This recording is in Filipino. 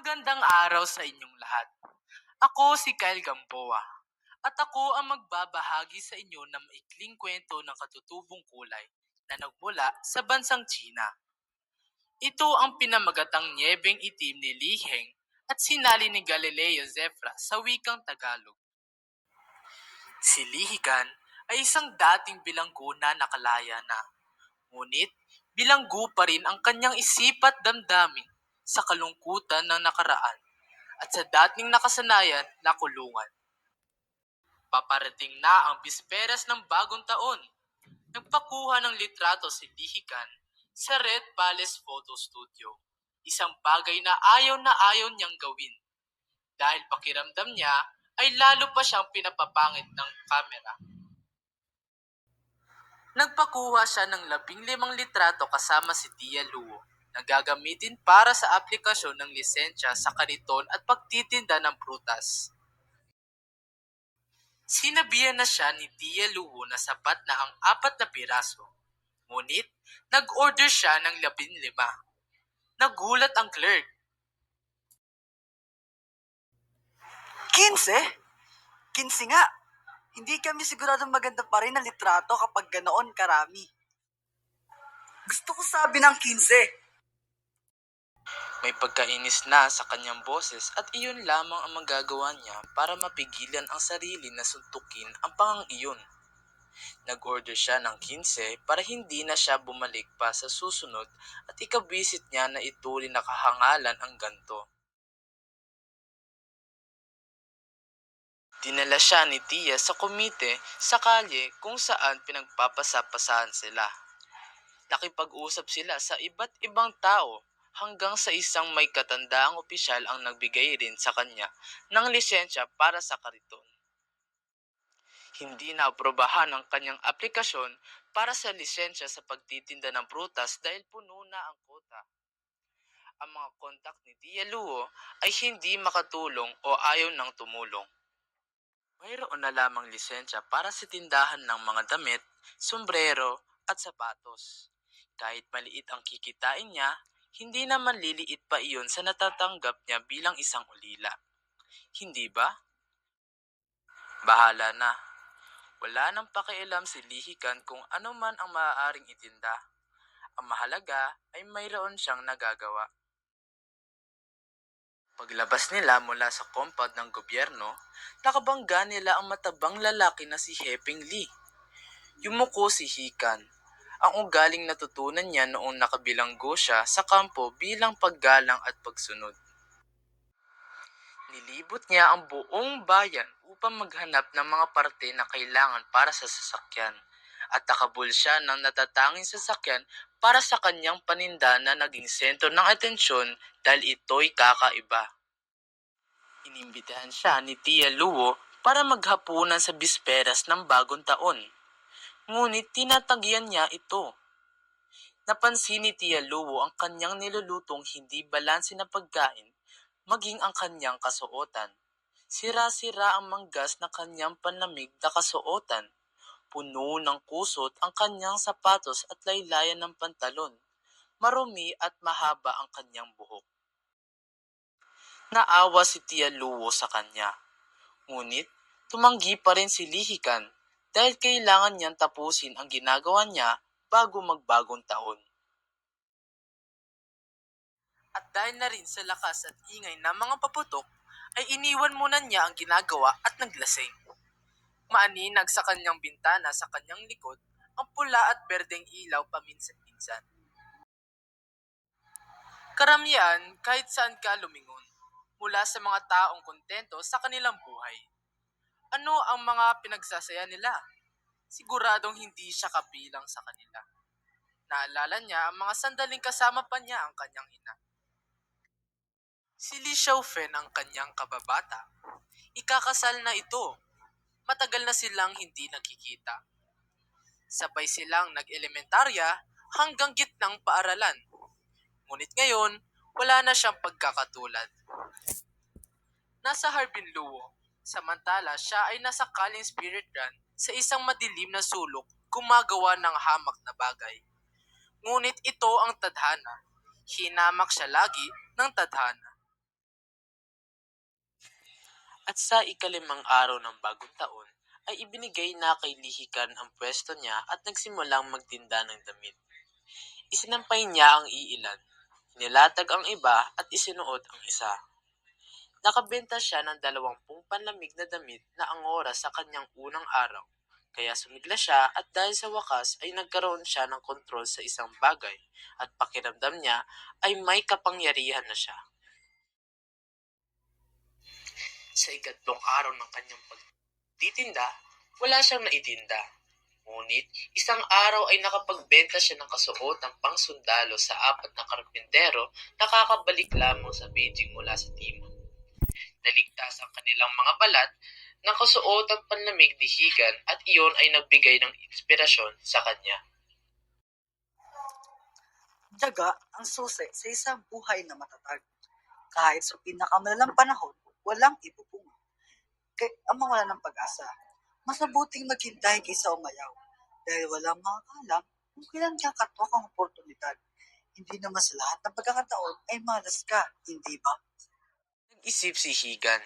Magandang araw sa inyong lahat. Ako si Kyle Gamboa at ako ang magbabahagi sa inyo ng maikling kwento ng katutubong kulay na nagmula sa bansang China. Ito ang pinamagatang Nyebeng Itim ni Li Heng at sinali ni Galileo Zefra sa wikang Tagalog. Si Li Higan ay isang dating bilanggo na nakalaya na. Ngunit bilanggo pa rin ang kanyang isip at damdamin sa kalungkutan ng nakaraan at sa dating nakasanayan na kulungan. Paparating na ang bisperas ng bagong taon. Nagpakuha ng litrato si Lihikan sa Red Palace Photo Studio. Isang bagay na ayaw niyang gawin dahil pakiramdam niya ay lalo pa siyang pinapapangit ng kamera. Nagpakuha siya ng 15 litrato kasama si Tia Luo na gagamitin para sa aplikasyon ng lisensya sa kariton at pagtitinda ng prutas. Sinabihan na siya ni Tia Luo na sapat na ang 4 na piraso. Ngunit, nag-order siya ng 15. Nagulat ang clerk. 15? 15 nga. Hindi kami siguradong maganda pa rin ang litrato kapag ganoon karami. Gusto ko sabi ng 15. May pagkainis na sa kanyang boses at iyon lamang ang magagawa niya para mapigilan ang sarili na suntukin ang pangang iyon. Nag-order siya ng 15 para hindi na siya bumalik pa sa susunod at ikabwisit niya na ito rin nakahangalan ang ganto. Dinala siya ni Tia sa komite sa kalye kung saan pinagpapasapasahan sila. Nakipag-usap sila sa iba't ibang tao hanggang sa isang may katandaang opisyal ang nagbigay rin sa kanya ng lisensya para sa kariton. Hindi na aprobahan ang kanyang aplikasyon para sa lisensya sa pagtitinda ng prutas dahil puno na ang kota. Ang mga kontak ni Tia Luo ay hindi makatulong o ayaw nang tumulong. Mayroon na lamang lisensya para sa tindahan ng mga damit, sombrero at sapatos. Kahit maliit ang kikitain niya, hindi naman liliit pa iyon sa natatanggap niya bilang isang ulila. Hindi ba? Bahala na. Wala nang pakialam si Lihikan kung ano man ang maaaring itinda. Ang mahalaga ay mayroon siyang nagagawa. Paglabas nila mula sa compound ng gobyerno, nakabangga nila ang matabang lalaki na si Heping Lee. Yumuko si Hikan, ang ugaling natutunan niya noong nakabilanggo siya sa kampo bilang paggalang at pagsunod. Nilibot niya ang buong bayan upang maghanap ng mga parte na kailangan para sa sasakyan at nakabul siya ng natatanging sasakyan para sa kanyang paninda na naging sentro ng atensyon dahil ito'y kakaiba. Inimbitahan siya ni Tia Luo para maghapunan sa bisperas ng bagong taon. Ngunit tinatanggihan niya ito. Napansin ni Tia Luo ang kanyang nilulutong hindi balanse na pagkain, maging ang kanyang kasuotan. Sira-sira ang manggas na kanyang panlamig na kasuotan. Puno ng kusot ang kanyang sapatos at laylayan ng pantalon. Marumi at mahaba ang kanyang buhok. Naawa si Tia Luo sa kanya. Ngunit, tumanggi pa rin si Lihikan dahil kailangan niyang tapusin ang ginagawa niya bago magbagong taon. At dahil na rin sa lakas at ingay ng mga paputok, ay iniwan muna niya ang ginagawa at naglasing. Maaninag sa kanyang bintana sa kanyang likod ang pula at berdeng ilaw paminsan-minsan. Karamihan kahit saan ka lumingon, mula sa mga taong kontento sa kanilang buhay. Ano ang mga pinagsasaya nila? Siguradong hindi siya kabilang sa kanila. Naalala niya ang mga sandaling kasama pa niya ang kanyang ina. Si Li Xiaofen ang kanyang kababata. Ikakasal na ito. Matagal na silang hindi nagkikita. Sabay silang nag-elementarya hanggang gitnang paaralan. Ngunit ngayon, wala na siyang pagkakatulad. Nasa Harbin Luo, samantala siya ay nasa Kaling Spirit Run sa isang madilim na sulok gumagawa ng hamak na bagay. Ngunit ito ang tadhana. Hinamak siya lagi ng tadhana. At sa ikalimang araw ng bagong taon, ay ibinigay na kay Lihikan ang pwesto niya at nagsimulang magtinda ng damit. Isinampay niya ang iilan, nilatag ang iba at isinuot ang isa. Nakabenta siya ng 20 panlamig na damit na angora sa kanyang unang araw. Kaya sumigla siya at dahil sa wakas ay nagkaroon siya ng kontrol sa isang bagay at pakiramdam niya ay may kapangyarihan na siya. Sa ikatlong araw ng kanyang pagtitinda, wala siyang naitinda. Ngunit isang araw ay nakapagbenta siya ng kasuotang pangsundalo sa 4 na karpintero na kakabalik lamang sa Beijing mula sa Timon. Naligtas ang kanilang mga balat ng kasuotang panlamig ni Higan at iyon ay nagbigay ng inspirasyon sa kanya. Tiyaga ang susi sa isang buhay na matatag. Kahit sa pinakamalalang panahon, walang ibubunga. Kaya ang mawala ng pag-asa, mas mabuting maghintay kaysa umayaw. Dahil walang makakalam kung kailan kakatok ang oportunidad. Hindi naman sa lahat ng pagkakataon ay malas ka, hindi ba? Nag-isip si Higan.